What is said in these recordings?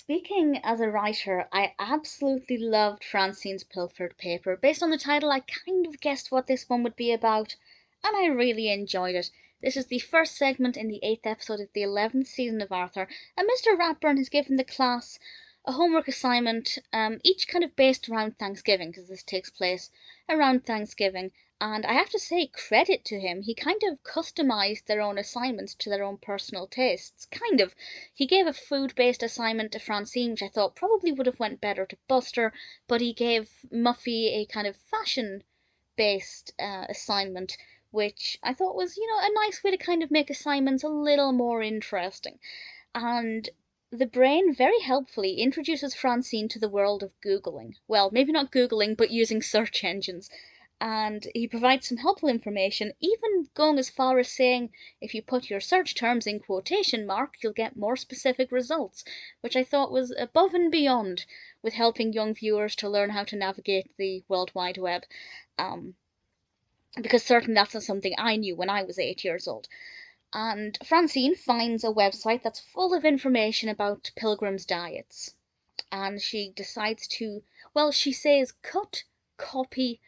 Speaking as a writer, I absolutely loved Francine's Pilfered paper. Based on the title, I kind of guessed what this one would be about, and I really enjoyed it. This is the first segment in the 8th episode of the 11th season of Arthur, and Mr. Ratburn has given the class a homework assignment, each kind of based around Thanksgiving, because this takes place around Thanksgiving. And I have to say, credit to him, he kind of customized their own assignments to their own personal tastes. Kind of. He gave a food-based assignment to Francine, which I thought probably would have went better to Buster, but he gave Muffy a kind of fashion-based assignment, which I thought was, a nice way to kind of make assignments a little more interesting. And the brain very helpfully introduces Francine to the world of Googling. Well, maybe not Googling, but using search engines. And he provides some helpful information, even going as far as saying if you put your search terms in quotation marks, you'll get more specific results, which I thought was above and beyond with helping young viewers to learn how to navigate the World Wide Web. Because certainly that's not something I knew when I was 8 years old. And Francine finds a website that's full of information about pilgrims' diets. And she decides to, well, she says copy,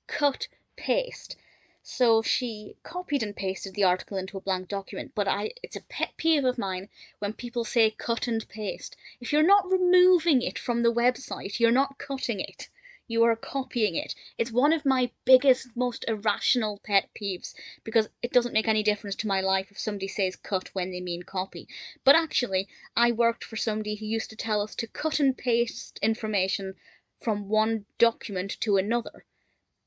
cut, paste. So she copied and pasted the article into a blank document, but it's a pet peeve of mine when people say cut and paste. If you're not removing it from the website, you're not cutting it. You are copying it. It's one of my biggest, most irrational pet peeves, because it doesn't make any difference to my life if somebody says cut when they mean copy. But actually, I worked for somebody who used to tell us to cut and paste information from one document to another.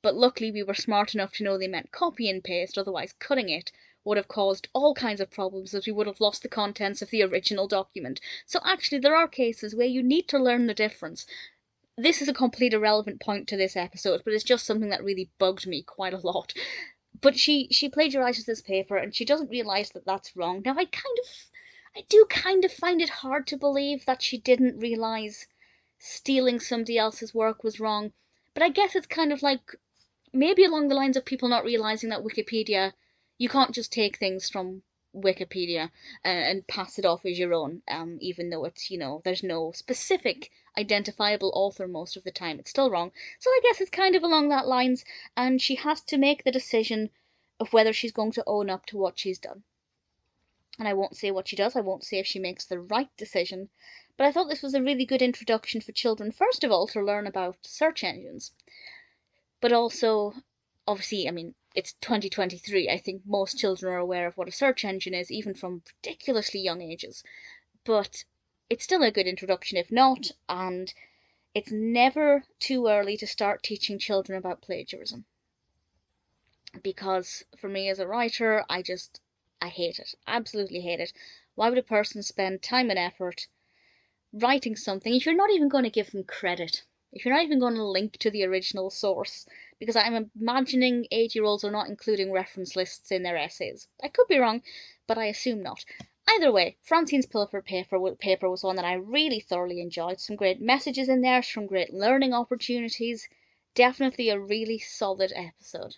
But luckily we were smart enough to know they meant copy and paste, otherwise cutting it would have caused all kinds of problems, as we would have lost the contents of the original document. So actually there are cases where you need to learn the difference. This is a complete irrelevant point to this episode, but it's just something that really bugged me quite a lot. But she plagiarizes this paper, and she doesn't realize that that's wrong. Now, I do kind of find it hard to believe that she didn't realize stealing somebody else's work was wrong. But I guess it's kind of like, maybe along the lines of people not realizing that Wikipedia, you can't just take things from Wikipedia and pass it off as your own, even though it's, there's no specific identifiable author most of the time. It's still wrong. So I guess it's kind of along that lines, and she has to make the decision of whether she's going to own up to what she's done. And I won't say what she does, I won't say if she makes the right decision, but I thought this was a really good introduction for children, first of all, to learn about search engines. But also, obviously, I mean, it's 2023. I think most children are aware of what a search engine is, even from ridiculously young ages. But it's still a good introduction if not, and it's never too early to start teaching children about plagiarism. Because for me as a writer, I hate it. Absolutely hate it. Why would a person spend time and effort writing something if you're not even going to give them credit? If you're not even going to link to the original source? Because I'm imagining 8-year-olds are not including reference lists in their essays. I could be wrong, but I assume not. Either way, Francine's Pilfered paper was one that I really thoroughly enjoyed. Some great messages in there, some great learning opportunities. Definitely a really solid episode.